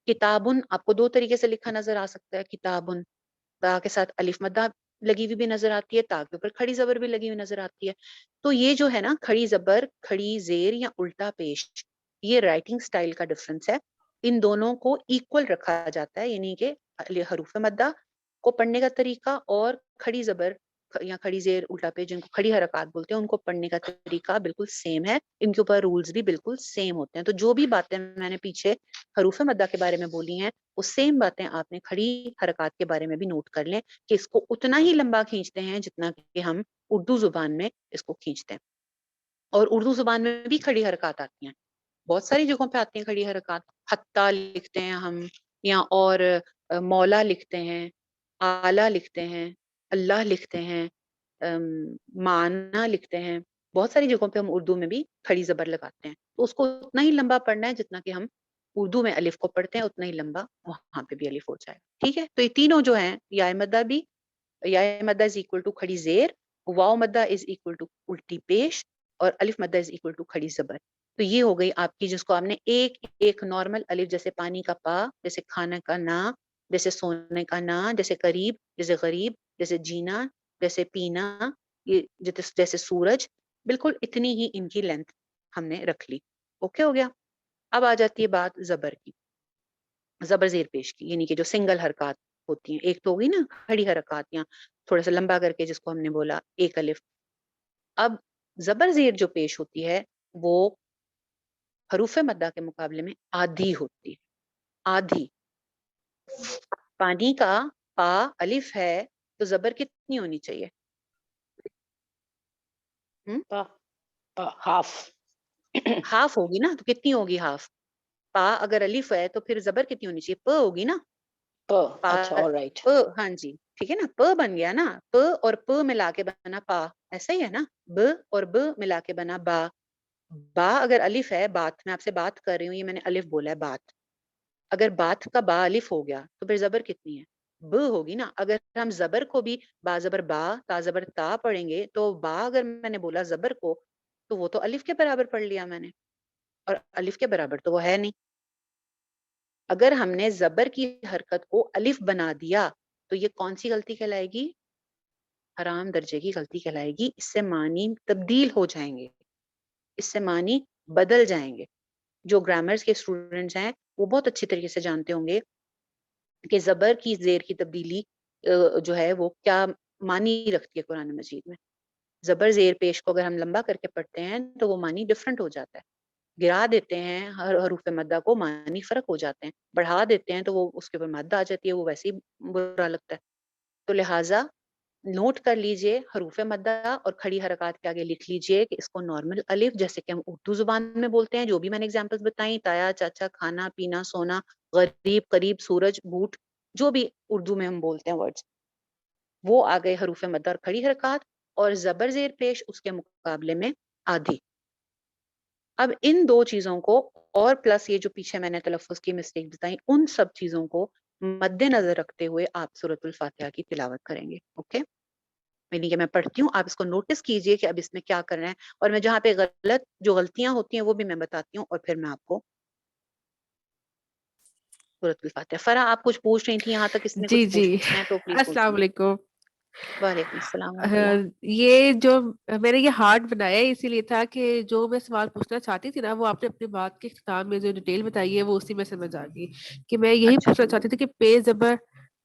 کتابن آپ کو دو طریقے سے لکھا نظر آ سکتا ہے, کتابن تا کے ساتھ الف مدہ لگی ہوئی بھی نظر آتی ہے, تا کے اوپر کھڑی زبر بھی لگی ہوئی نظر آتی ہے. تو یہ جو ہے نا کھڑی زبر کھڑی زیر یا الٹا پیش, یہ رائٹنگ سٹائل کا ڈفرنس ہے. ان دونوں کو ایکول رکھا جاتا ہے, یعنی کہ حروف مدہ کو پڑھنے کا طریقہ اور کھڑی زبر یا کھڑی زیر الٹا پیش جن کو کھڑی حرکات بولتے ہیں ان کو پڑھنے کا طریقہ بالکل سیم ہے, ان کے اوپر رولز بھی بالکل سیم ہوتے ہیں. تو جو بھی باتیں میں نے پیچھے حروف مدہ کے بارے میں بولی ہیں وہ سیم باتیں آپ نے کھڑی حرکات کے بارے میں بھی نوٹ کر لیں کہ اس کو اتنا ہی لمبا کھینچتے ہیں جتنا کہ ہم اردو زبان میں اس کو کھینچتے ہیں. اور اردو زبان میں بھی کھڑی حرکات آتی ہیں, بہت ساری جگہوں پہ آتی ہیں کھڑی حرکات. حتیٰ لکھتے ہیں ہم, یا اور مولا لکھتے ہیں, آلہ لکھتے ہیں, اللہ لکھتے ہیں, معنی لکھتے ہیں. بہت ساری جگہوں پہ ہم اردو میں بھی کھڑی زبر لگاتے ہیں. تو اس کو اتنا ہی لمبا پڑھنا ہے جتنا کہ ہم اردو میں الف کو پڑھتے ہیں, اتنا ہی لمبا وہاں پہ بھی الف ہو جائے. ٹھیک ہے, تو یہ تینوں جو ہیں یا مدہ بھی, یا مدہ از اکول ٹو کھڑی زیر, واو مدہ از اکول ٹو الٹی پیش, اور الف مدہ از اکول ٹو کھڑی زبر. تو یہ ہو گئی آپ کی, جس کو آپ نے ایک ایک نارمل الف, جیسے پانی کا پا, جیسے کھانا کا نا, جیسے سونے کا نا, جیسے قریب, جیسے غریب, جیسے جینا, جیسے پینا, یہ جیسے سورج, بالکل اتنی ہی ان کی لینتھ ہم نے رکھ لی. اوکے ہو گیا. اب آ جاتی ہے بات زبر کی, زبر زیر پیش کی, یعنی کہ جو سنگل حرکات ہوتی ہیں. ایک تو ہوگی نا کھڑی حرکات یا تھوڑا سا لمبا کر کے جس کو ہم نے بولا ایک الف. اب زبر زیر جو پیش ہوتی ہے وہ حروف مدہ کے مقابلے میں آدھی ہوتی ہے. آدھی. پانی کا پا الف ہے تو زبر کتنی ہونی چاہیے؟ ہاف. ہاف ہوگی نا, تو کتنی ہوگی ہاف؟ پا اگر الف ہے تو پھر زبر کتنی ہونی چاہیے؟ پ ہوگی نا. اچھا آلرائٹ. پ, ہاں جی ٹھیک ہے نا, پ بن گیا نا. پ اور پ ملا کے بنا پا, ایسا ہی ہے نا. ب اور ب ملا کے بنا با. با اگر الف ہے, بات میں آپ سے بات کر رہی ہوں, یہ میں نے الف بولا ہے بات, اگر بات کا با الف ہو گیا تو پھر زبر کتنی ہے؟ ب ہوگی نا. اگر ہم زبر کو بھی با زبر با تا زبر تا پڑھیں گے تو با اگر میں نے بولا زبر کو تو وہ تو الف کے برابر پڑھ لیا میں نے, اور الف کے برابر تو وہ ہے نہیں. اگر ہم نے زبر کی حرکت کو الف بنا دیا تو یہ کون سی غلطی کہلائے گی؟ حرام درجے کی غلطی کہلائے گی. اس سے معنی تبدیل ہو جائیں گے, اس سے معنی بدل جائیں گے. جو گرامرز کے اسٹوڈنٹس ہیں وہ بہت اچھی طریقے سے جانتے ہوں گے کہ زبر کی زیر کی تبدیلی جو ہے وہ کیا معنی رکھتی ہے قرآن مجید میں. زبر زیر پیش کو اگر ہم لمبا کر کے پڑھتے ہیں تو وہ معنی ڈفرنٹ ہو جاتا ہے. گرا دیتے ہیں حروف مدہ کو, معنی فرق ہو جاتے ہیں. بڑھا دیتے ہیں تو وہ اس کے اوپر مدہ آ جاتی ہے, وہ ویسے ہی برا لگتا ہے. تو لہٰذا نوٹ کر لیجئے حروف مدہ اور کھڑی حرکات کے آگے لکھ لیجئے کہ اس کو نارمل الف, جیسے کہ ہم اردو زبان میں بولتے ہیں, جو بھی میں نے ایگزامپلس بتائیں, تایا چاچا کھانا پینا سونا غریب قریب سورج بوٹ, جو بھی اردو میں ہم بولتے ہیں ورڈز, وہ آ گئے حروف مدہ اور کھڑی حرکات. اور زبر زیر پیش اس کے مقابلے میں آدھی. اب ان دو چیزوں کو اور پلس یہ جو پیچھے میں نے تلفظ کی مسٹیک بتائی, ان سب چیزوں کو مد نظر رکھتے ہوئے آپ سورۃ الفاتحہ کی تلاوت کریں گے. اوکے, یعنی کہ میں پڑھتی ہوں, آپ اس کو نوٹس کیجئے کہ اب اس میں کیا کرنا ہے, اور میں جہاں پہ جو غلطیاں ہوتی ہیں وہ بھی میں بتاتی ہوں, اور پھر میں آپ کو سورۃ الفاتحہ. فرا آپ کچھ پوچھ رہی تھی, یہاں تک اس میں جی کچھ جی پوچھنا ہے تو پلیز السلام پوچھیں. علیکم. وعلیکم السلام ورحمۃ اللہ. یہ جو میں نے یہ ہارڈ بنایا ہے اسی لیے تھا کہ جو میں سوال پوچھنا چاہتی تھی نا وہ آپ نے اپنی بات کے اختتام میں جو ڈیٹیل بتائی ہے وہ اسی میں سمجھ آ گئی کہ میں یہی اچھا پوچھنا جی, چاہتی تھی کہ پے زبر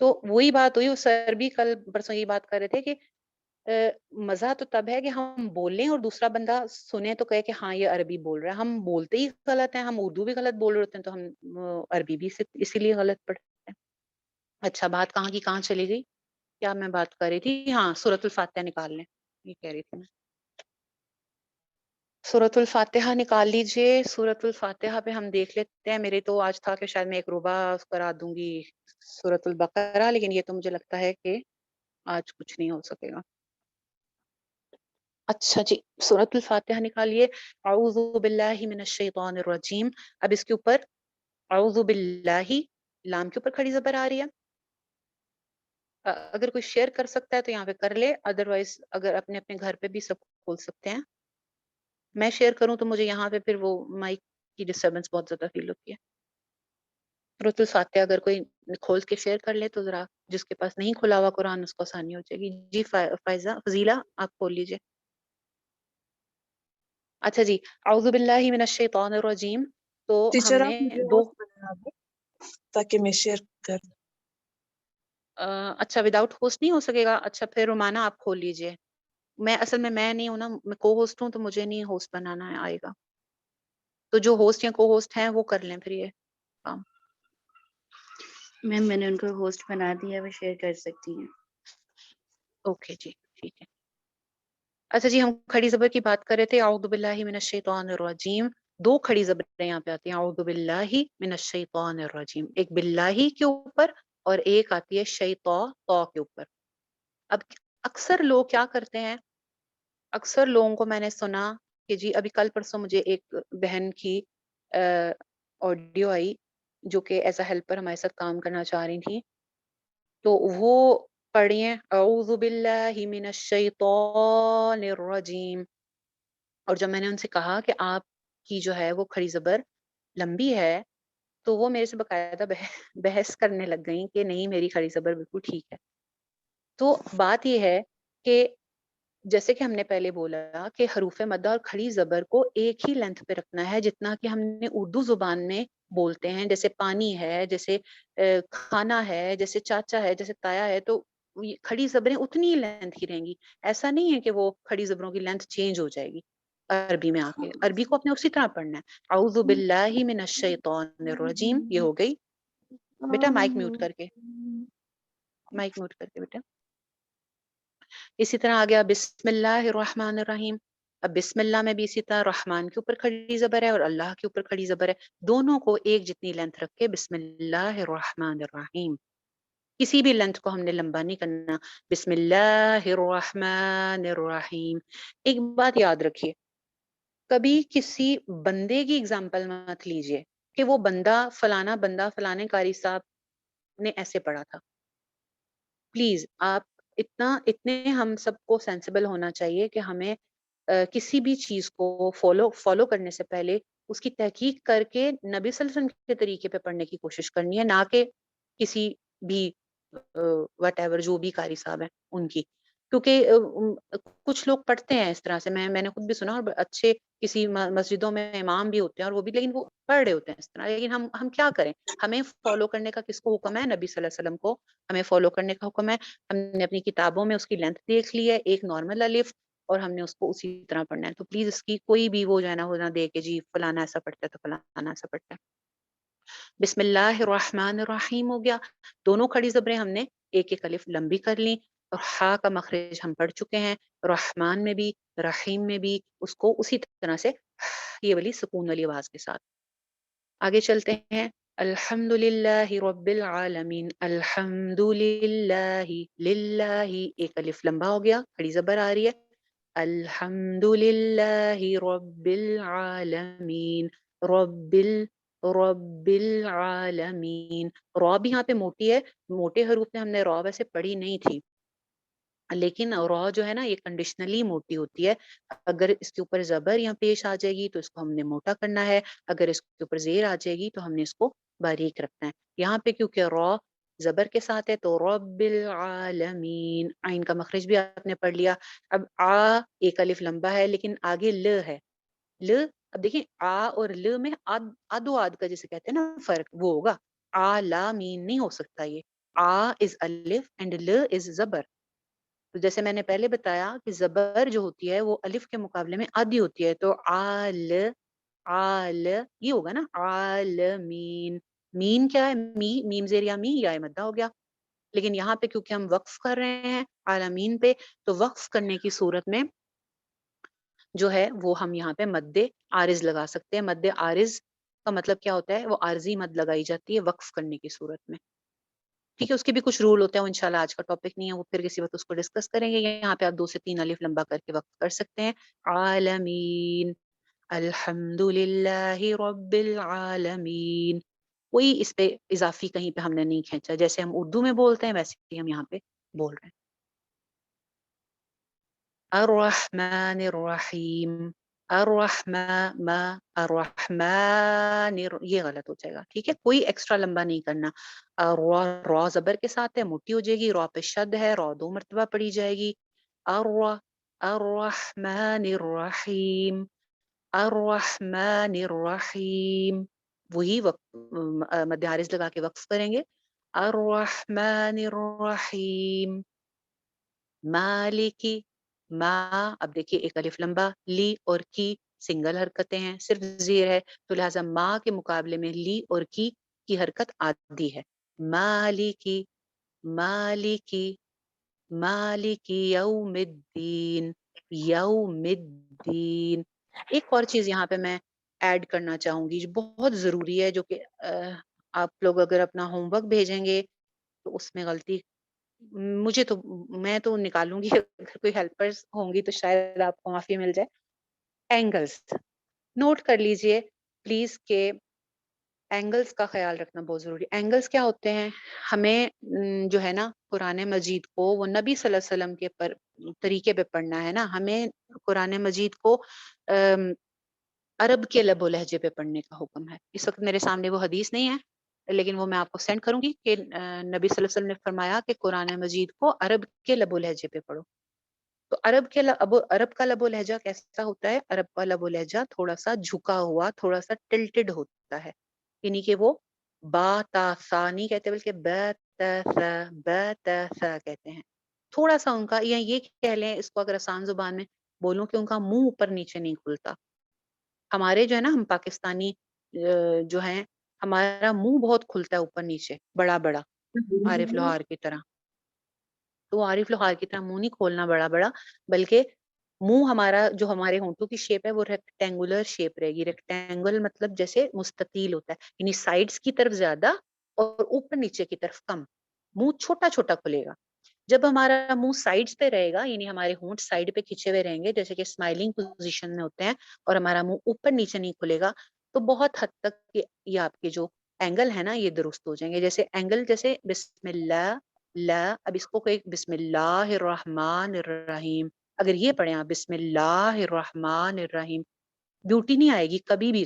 تو وہی بات ہوئی، اس سر بھی کل پرسوں یہی بات کر رہے تھے کہ مزہ تو تب ہے کہ ہم بولیں اور دوسرا بندہ سنے تو کہے کہ ہاں یہ عربی بول رہا ہے. ہم بولتے ہی غلط ہیں، ہم اردو بھی غلط بول رہے ہوتے ہیں، تو ہم عربی بھی اسی لیے غلط پڑھتے ہیں. اچھا، بات کہاں کی کہاں چلی گئی؟ کیا میں بات کر رہی تھی؟ ہاں، سورۃ الفاتحہ نکال لیں، یہ کہہ رہی تھی میں. سورۃ الفاتحہ نکال لیجئے. سورۃ الفاتحہ پہ ہم دیکھ لیتے ہیں. میرے تو آج تھا کہ شاید میں ایک ربع کرا دوں گی سورۃ البقرہ، لیکن یہ تو مجھے لگتا ہے کہ آج کچھ نہیں ہو سکے گا. اچھا جی، سورۃ الفاتحہ نکالیے. اعوذ باللہ من الشیطان الرجیم. اب اس کے اوپر اعوذ باللہ، لام کے اوپر کھڑی زبر آ رہی ہے. اگر کوئی شیئر کر سکتا ہے تو یہاں پہ کر لے، ادروائز اگر اپنے اپنے گھر پہ بھی سب کھول سکتے ہیں. میں شیئر کروں تو مجھے یہاں پہ پھر وہ مائک کی ڈسٹربنس بہت زیادہ فیل ہوتی ہے. سورۃ الفاتحہ اگر کوئی کھول کے شیئر کر لے تو ذرا، جس کے پاس نہیں کھلا ہوا قرآن اس کو آسانی ہو جائے گی. جی فائزہ، فضیلہ آپ کھول لیجئے. اچھا جی، اعوذ باللہ من الشیطان الرجیم. تو ہم ٹیچر نے آپ مجھے دو ہوسٹ بنا دیں تاکہ میں شیئر کر دوں. اچھا وداؤٹ ہوسٹ نہیں ہو سکے گا. اچھا پھر رومانہ آپ کھول لیجئے. میں اصل میں نہیں ہوں نا، میں کو ہوسٹ ہوں تو مجھے نہیں ہوسٹ بنانا آئے گا. تو جو ہوسٹ یا کو ہوسٹ ہیں وہ کر لیں پھر یہ کام. میم میں نے ان کو ہوسٹ بنا دیا، وہ شیئر کر سکتی ہیں. اوکے جی، ٹھیک ہے. اچھا جی، ہم کھڑی زبر کی بات کر رہے تھے. اعوذ باللہ من الشیطان الرجیم. دو کھڑی زبریں یہاں پہ آتی ہیں. اعوذ باللہ من الشیطان الرجیم، ایک باللہ کے اوپر اور ایک آتی ہے تو کے اوپر. اب اکثر لوگ کیا کرتے ہیں، اکثر لوگوں کو میں نے سنا کہ جی ابھی کل پرسوں مجھے ایک بہن کی آڈیو آئی جو کہ ایز اے ہیلپر ہمارے ساتھ کام کرنا چاہ رہی تھی. تو وہ پڑھیے اعوذ باللہ من الشیطان الرجیم. اور جب میں نے ان سے کہا کہ آپ کی جو ہے وہ کھڑی زبر لمبی ہے، تو وہ میرے سے باقاعدہ بحث کرنے لگ گئیں کہ نہیں میری کھڑی زبر بالکل ٹھیک ہے. تو بات یہ ہے کہ جیسے کہ ہم نے پہلے بولا کہ حروف مدہ اور کھڑی زبر کو ایک ہی لینتھ پہ رکھنا ہے جتنا کہ ہم نے اردو زبان میں بولتے ہیں. جیسے پانی ہے، جیسے کھانا ہے، جیسے چاچا ہے، جیسے تایا ہے، تو کھڑی زبریں اتنی ہی لینتھ کی رہیں گی. ایسا نہیں ہے کہ وہ کھڑی زبروں کی لینتھ چینج ہو جائے گی عربی میں آ کے. عربی کو اپنے اسی طرح پڑھنا ہے. اعوذ باللہ من الشیطان الرجیم. یہ ہو گئی. بیٹا مائک میوٹ کر کے، مائک میوٹ کر کے بیٹا. اسی طرح آ گیا بسم اللہ الرحمن الرحیم. اب بسم اللہ میں بھی اسی طرح رحمان کے اوپر کھڑی زبر ہے اور اللہ کے اوپر کھڑی زبر ہے. دونوں کو ایک جتنی لینتھ رکھ کے بسم اللہ الرحمن الرحیم. کسی بھی لینتھ کو ہم نے لمبا نہیں کرنا. بسم اللہ الرحمن الرحیم. ایک بات یاد رکھیے، کبھی کسی بندے کی اگزامپل مت لیجئے کہ وہ بندہ فلانے قاری صاحب نے ایسے پڑھا تھا. پلیز آپ اتنے ہم سب کو سینسیبل ہونا چاہیے کہ ہمیں کسی بھی چیز کو فالو کرنے سے پہلے اس کی تحقیق کر کے نبی صلی اللہ علیہ وسلم کے طریقے پہ پڑھنے کی کوشش کرنی ہے، نہ کہ کسی بھی وٹ ایور جو بھی قاری صاحب ہیں ان کی. کیونکہ کچھ لوگ پڑھتے ہیں اس طرح سے، میں نے خود بھی سنا، اور اچھے کسی مسجدوں میں امام بھی ہوتے ہیں اور وہ بھی، لیکن وہ پڑھ رہے ہوتے ہیں اس طرح. لیکن ہم کیا کریں؟ ہمیں فالو کرنے کا کس کو حکم ہے؟ نبی صلی اللہ علیہ وسلم کو ہمیں فالو کرنے کا حکم ہے. ہم نے اپنی کتابوں میں اس کی لینتھ دیکھ لی ہے، ایک نارمل الف، اور ہم نے اس کو اسی طرح پڑھنا ہے. تو پلیز اس کی کوئی بھی وہ جو ہے نا ہو نہ دے کہ جی فلانا ایسا پڑھتا ہے تو فلانا ایسا پڑھتا ہے. بسم اللہ الرحمن الرحیم ہو گیا. دونوں کھڑی زبریں ہم نے ایک ایک الف لمبی کر لی، اور ہا کا مخرج ہم پڑھ چکے ہیں. رحمان میں بھی رحیم میں بھی اس کو اسی طرح سے یہ والی سکون والی آواز کے ساتھ. آگے چلتے ہیں. الحمد للہ رب العالمین. الحمد للہ، للہ ایک الف لمبا ہو گیا، کھڑی زبر آ رہی ہے. الحمد للہ رب العالمین. رب العالمین. را بھی یہاں پہ موٹی ہے. موٹے حروف میں ہم نے را ویسے پڑھی نہیں تھی، لیکن را جو ہے نا یہ کنڈیشنلی موٹی ہوتی ہے. اگر اس کے اوپر زبر یا پیش آ جائے گی تو اس کو ہم نے موٹا کرنا ہے، اگر اس کے اوپر زیر آ جائے گی تو ہم نے اس کو باریک رکھنا ہے. یہاں پہ کیونکہ را زبر کے ساتھ ہے تو رب العالمین. عین کا مخرج بھی آپ نے پڑھ لیا. اب آ ایک الف لمبا ہے لیکن آگے ل ہے. ل اب دیکھیں آ اور ل میں آد و آد کا جسے کہتے ہیں نا فرق وہ ہوگا. آ لا مین نہیں ہو سکتا یہ. آ از الف اینڈ ل از زبر. تو جیسے میں نے پہلے بتایا کہ زبر جو ہوتی ہے وہ الف کے مقابلے میں آدھی ہوتی ہے، تو آل آل یہ ہوگا نا، عالمین. مین کیا ہے؟ میم زیر یا می یا مدہ ہو گیا. لیکن یہاں پہ کیونکہ ہم وقف کر رہے ہیں عالمین پہ، تو وقف کرنے کی صورت میں جو ہے وہ ہم یہاں پہ مد عارض لگا سکتے ہیں. مد عارض کا مطلب کیا ہوتا ہے؟ وہ عارضی مد لگائی جاتی ہے وقف کرنے کی صورت میں. ٹھیک ہے، اس کے بھی کچھ رول ہوتے ہیں، وہ انشاءاللہ آج کا ٹاپک نہیں ہے، وہ پھر کسی وقت اس کو ڈسکس کریں گے. یہاں پہ آپ 2 سے 3 الف لمبا کر کے وقف کر سکتے ہیں. عالمین، الحمد للہ رب العالمین. کوئی اس پہ اضافی کہیں پہ ہم نے نہیں کھینچا، جیسے ہم اردو میں بولتے ہیں ویسے ہی ہم یہاں پہ بول رہے ہیں. الرحمن الرحیم، الرحمن یہ غلط ہو جائے گا. ٹھیک ہے، کوئی ایکسٹرا لمبا نہیں کرنا. را زبر کے ساتھ ہے، موٹی ہو جائے گی. را پہ شد ہے، را 2 مرتبہ پڑھی جائے گی. الرحمن الرحیم، الرحمن الرحیم. وہی مد عارض لگا کے وقف کریں گے. الرحمن الرحیم، مالکی. ما، اب دیکھیے ایک الف لمبا، لی اور کی سنگل حرکتیں ہیں، صرف زیر ہے، تو لہٰذا ما کے مقابلے میں لی اور کی حرکت آدھی ہے. مالکی، مالکی، مالکی یوم الدین، یوم الدین. ایک اور چیز یہاں پہ میں ایڈ کرنا چاہوں گی جو بہت ضروری ہے، جو کہ آپ لوگ اگر اپنا ہوم ورک بھیجیں گے تو اس میں غلطی میں تو نکالوں گی، اگر کوئی ہیلپرز ہوں گی تو شاید آپ کو معافی مل جائے. اینگلز نوٹ کر لیجئے پلیز کہ اینگلز کا خیال رکھنا بہت ضروری. اینگلز کیا ہوتے ہیں؟ ہمیں جو ہے نا قرآن مجید کو وہ نبی صلی اللہ علیہ وسلم کے طریقے پہ پڑھنا ہے نا. ہمیں قرآن مجید کو عرب کے لب و لہجے پہ پڑھنے کا حکم ہے. اس وقت میرے سامنے وہ حدیث نہیں ہے، لیکن وہ میں آپ کو سینڈ کروں گی کہ نبی صلی اللہ علیہ وسلم نے فرمایا کہ قرآن مجید کو عرب کے لب و لہجے پہ پڑھو. تو عرب کا لب و لہجہ کیسا ہوتا ہے؟ عرب کا لب و لہجہ تھوڑا سا جھکا ہوا، تھوڑا سا ٹلٹڈ ہوتا ہے، یعنی کہ وہ با تا سا نہیں کہتے بلکہ ب تا سا کہتے ہیں. تھوڑا سا ان کا، یا یہ کہہ لیں اس کو اگر آسان زبان میں بولوں کہ ان کا منہ اوپر نیچے نہیں کھلتا. ہمارے جو ہے نا، ہم پاکستانی جو ہیں، ہمارا منہ بہت کھلتا ہے اوپر نیچے، بڑا بڑا عارف لوہار کی طرح. تو عارف لوہار کی طرح منہ نہیں کھولنا بڑا بڑا، بلکہ منہ ہمارا جو ہمارے ہونٹوں کی شیپ ہے وہ ریکٹینگولر شیپ رہے گی. ریکٹینگل مطلب جیسے مستطیل ہوتا ہے، یعنی سائڈز کی طرف زیادہ اور اوپر نیچے کی طرف کم. منہ چھوٹا چھوٹا کھلے گا. جب ہمارا منہ سائڈز پہ رہے گا، یعنی ہمارے ہونٹ سائڈ پہ کھچے ہوئے رہیں گے جیسے کہ اسمائلنگ پوزیشن میں ہوتے ہیں، اور ہمارا منہ اوپر نیچے نہیں کھلے گا، تو بہت حد تک یہ آپ کے جو اینگل ہے نا یہ درست ہو جائیں گے. جیسے اینگل جیسے بسم اللہ، لا، اب اس کو کوئی بسم اللہ الرحمن الرحیم، اگر یہ پڑھیں آپ بسم اللہ الرحمن الرحیم، بیوٹی نہیں آئے گی کبھی بھی.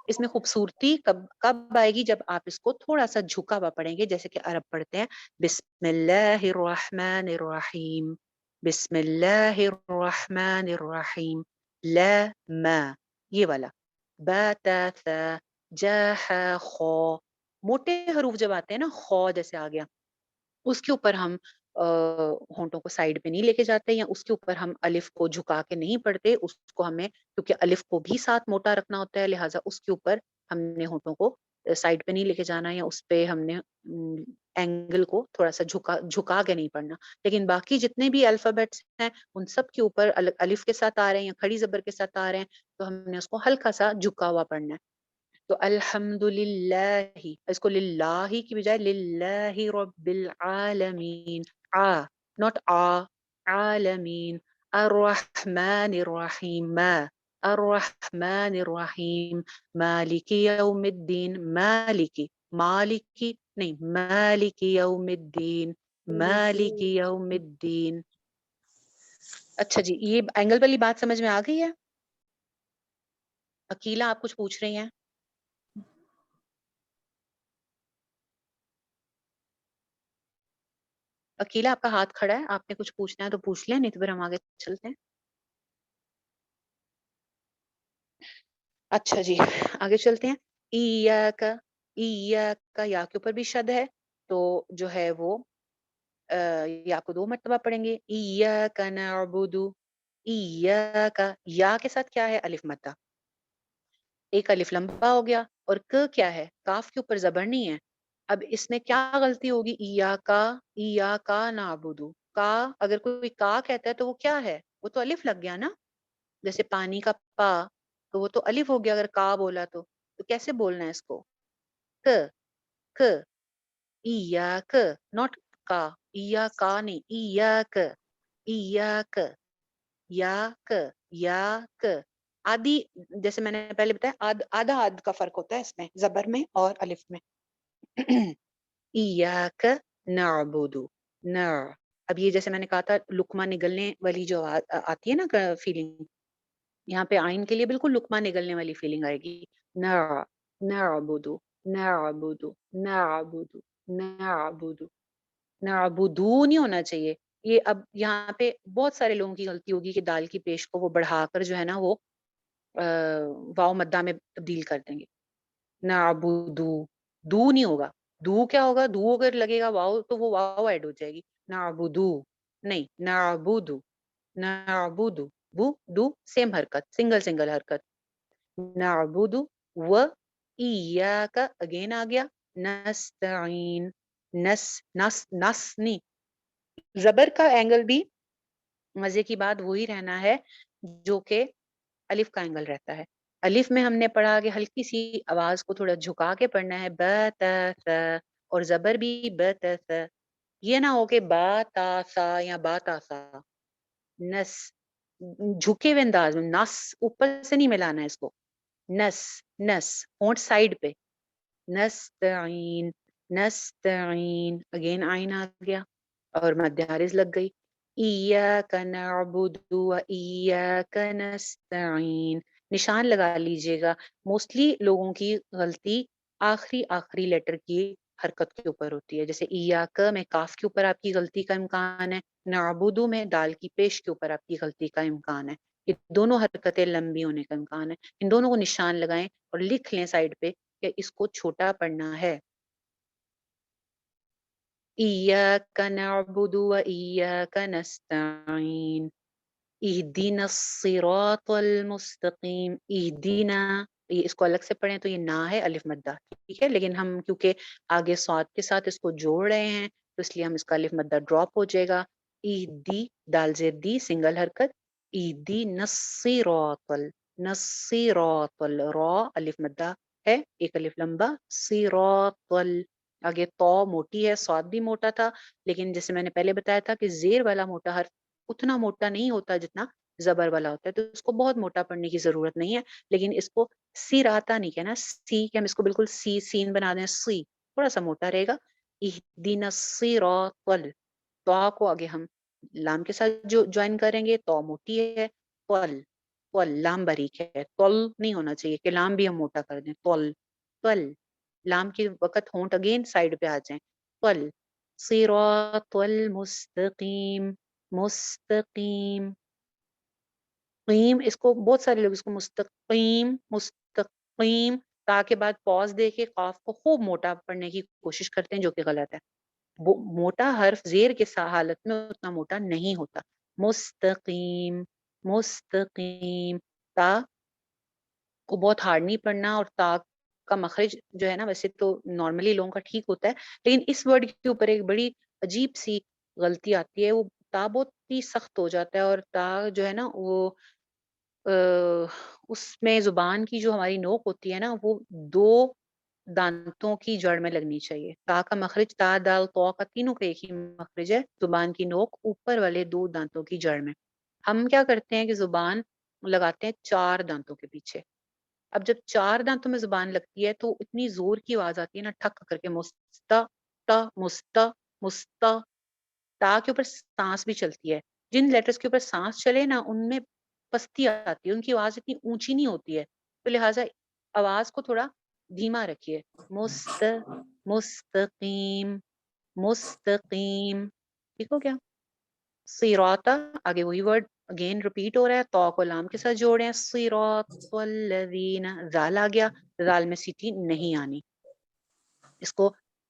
اس میں خوبصورتی کب آئے گی؟ جب آپ اس کو تھوڑا سا جھکا ہوا پڑھیں گے، جیسے کہ عرب پڑھتے ہیں بسم اللہ الرحمن الرحیم، بسم اللہ الرحمن الرحیم. لا، ما، یہ والا با تا ثا جا ح خو. موٹے حروف جب آتے ہیں نا، خو جیسے آ گیا، اس کے اوپر ہم ہونٹوں کو سائڈ پہ نہیں لے کے جاتے، یا اس کے اوپر ہم الف کو جھکا کے نہیں پڑھتے. اس کو ہمیں، کیونکہ الف کو بھی ساتھ موٹا رکھنا ہوتا ہے، لہٰذا اس کے اوپر ہم نے ہونٹوں کو سائڈ پہ نہیں لے کے جانا، یا اس پہ ہم نے اینگل کو تھوڑا سا جھکا کے نہیں پڑھنا. لیکن باقی جتنے بھی الفابیٹس ہیں ان سب کے اوپر الف کے ساتھ آ رہے ہیں یا کھڑی زبر کے ساتھ آ رہے ہیں، تو ہم نے اس کو ہلکا سا جھکا ہوا پڑھنا ہے. تو الحمد للہ، اس کو للہ کی بجائے للہ رب العالمین، ناٹ عالمین. الرحمن الرحیم، الرحمن الرحیم، مالکی یوم الدین، مالکی نہیں، مالکی یوم الدین، مالکی یوم الدین. اچھا جی، یہ اینگل والی بات سمجھ میں آ گئی ہے؟ عقیلہ آپ کچھ پوچھ رہی ہیں؟ عقیلہ آپ کا ہاتھ کھڑا ہے، آپ نے کچھ پوچھنا ہے تو پوچھ لیں، نہیں تو پھر ہم آگے چلتے ہیں. اچھا جی، آگے چلتے ہیں. ایاک، ایاک یا کے اوپر بھی شد ہے، تو جو ہے وہ یا کو 2 مرتبہ پڑھیں گے. ایاک نعبد، ایاک، یا کے ساتھ کیا ہے؟ الف مدہ. ایک الف لمبا ہو گیا اور ک کیا ہے؟ کاف کے اوپر زبر نہیں ہے. اب اس میں کیا غلطی ہوگی؟ ایاکا نعبدو. کا اگر کوئی کا کہتا ہے تو وہ کیا ہے؟ وہ تو الف لگ گیا نا. جیسے پانی کا پا تو وہ تو الف ہو گیا اگر کا بولا تو کیسے بولنا ہے اس کو؟ ک ک ایاک، ناٹ کا. ایاکا نہیں، ایاک، ایاک، یا ک. آدھی جیسے میں نے پہلے بتایا آدھا آدھ کا فرق ہوتا ہے اس میں، زبر میں اور الف میں. ایاک نعبد، اب یہ جیسے میں نے کہا تھا لقمہ نگلنے والی جو آتی ہے نا فیلنگ، یہاں پہ آئین کے لیے بالکل لقمہ نگلنے والی فیلنگ آئے گی. نعبد، نعبد، نعبد، نعبد، نعبدو نہیں ہونا چاہیے. یہ اب یہاں پہ بہت سارے لوگوں کی غلطی ہوگی کہ دال کی پیش کو وہ بڑھا کر جو ہے نا وہ واو مدہ میں تبدیل کر دیں گے. نعبدو، دو نہیں ہوگا. دو کیا ہوگا؟ دو اگر لگے گا واو تو وہ واو ایڈ ہو جائے گی. نعبدو نہیں، نعبدو، نعبدو، بو دو سیم حرکت، سنگل حرکت. نعبدو و ایاک اگین آ گیا. نستعین، نس نہیں. زبر کا اینگل بھی مزے کی بات وہی رہنا ہے جو کہ الف کا اینگل رہتا ہے. الف میں ہم نے پڑھا کہ ہلکی سی آواز کو تھوڑا جھکا کے پڑھنا ہے، ب ت ث، اور زبر بھی ب ت ث. یہ نہ ہو کہ با تا سا یا با تا سا. نس جھکے ہوئے انداز میں، نس اوپر سے نہیں ملانا ہے اس کو. نس، نس ہونٹ سائڈ پہ. نستعین، نستعین اگین آئین آ گیا اور مد حارث لگ گئی. ایاک نعبد و ایاک نستعین. نشان لگا لیجئے گا. موسٹلی لوگوں کی غلطی آخری لیٹر کی حرکت کے اوپر ہوتی ہے. جیسے ایاک میں کاف کے اوپر آپ کی غلطی کا امکان ہے، نعبدو میں دال کی پیش کے اوپر آپ کی غلطی کا امکان ہے. یہ دونوں حرکتیں لمبی ہونے کا امکان ہے. ان دونوں کو نشان لگائیں اور لکھ لیں سائڈ پہ کہ اس کو چھوٹا پڑھنا ہے. ایاک نعبد و ایاک نستعین اہدنا الصراط المستقیم. اہدنا، اس کو الگ سے پڑھیں تو یہ نا ہے الف مدہ، ٹھیک ہے، لیکن ہم کیونکہ آگے صاد کے ساتھ اس کو جوڑ رہے ہیں تو اس لیے ہم اس کا الف مدہ ڈراپ ہو جائے گا. اہدی، دال زیر دی سنگل حرکت. اہدنا الصراط، نصیراط، را الف مدہ ہے ایک الف لمبا. صراط، آگے تو موٹی ہے، صاد بھی موٹا تھا، لیکن جیسے میں نے پہلے بتایا تھا کہ زیر والا موٹا حرف اتنا موٹا نہیں ہوتا جتنا زبر والا ہوتا ہے، تو اس کو بہت موٹا پڑھنے کی ضرورت نہیں ہے. لیکن اس کو سیراتا نہیں کہنا، سی کہ ہم اس کو بالکل سی سین بنا دیں، سی تھوڑا سا موٹا رہے گا. اہدنا الصراط، تو کو آگے ہم لام کے ساتھ جو جوائن کریں گے، تو موٹی ہے. طل لام باریک ہے، طل نہیں ہونا چاہیے کہ لام بھی ہم موٹا کر دیں. طل لام کے وقت ہونٹ اگین سائڈ پہ آ جائیں. طل صراط المستقیم، مستقیم. قیم، اس کو بہت سارے لوگ اس کو مستقیم مستقیم تا کے بعد پاز دے کے قاف کو خوب موٹا پڑھنے کی کوشش کرتے ہیں، جو کہ غلط ہے. موٹا حرف زیر کے حالت میں اتنا موٹا نہیں ہوتا. مستقیم، مستقیم. تا کو بہت ہارڈ نہیں پڑھنا، اور تا کا مخرج جو ہے نا ویسے تو نارملی لوگوں کا ٹھیک ہوتا ہے، لیکن اس ورڈ کے اوپر ایک بڑی عجیب سی غلطی آتی ہے. وہ تا بہت ہی سخت ہو جاتا ہے، اور تا جو ہے نا وہ اس میں زبان کی جو ہماری نوک ہوتی ہے نا وہ 2 دانتوں کی جڑ میں لگنی چاہیے. تا کا مخرج، تا دال تو کا تینوں کا ایک ہی مخرج ہے. زبان کی نوک اوپر والے 2 دانتوں کی جڑ میں. ہم کیا کرتے ہیں کہ زبان لگاتے ہیں 4 دانتوں کے پیچھے. اب جب 4 دانتوں میں زبان لگتی ہے تو اتنی زور کی آواز آتی ہے نا، ٹھک کر کے، مستا تا مستا مستا. تا کے اوپر سانس بھی چلتی ہے. جن لیٹرز کے اوپر سانس چلے نا ان میں پستی آتی ہے، ان کی آواز اتنی اونچی نہیں ہوتی ہے، تو لہٰذا آواز کو تھوڑا دھیما رکھیے. مستقیم، مستقیم. ٹھیک ہو گیا؟ صراطا، آگے وہی ورڈ اگین ریپیٹ ہو رہا ہے، تو کو لام کے ساتھ جوڑے ہیں. صراط الذین، زال آ گیا، زال میں سیٹی نہیں آنی. اس کو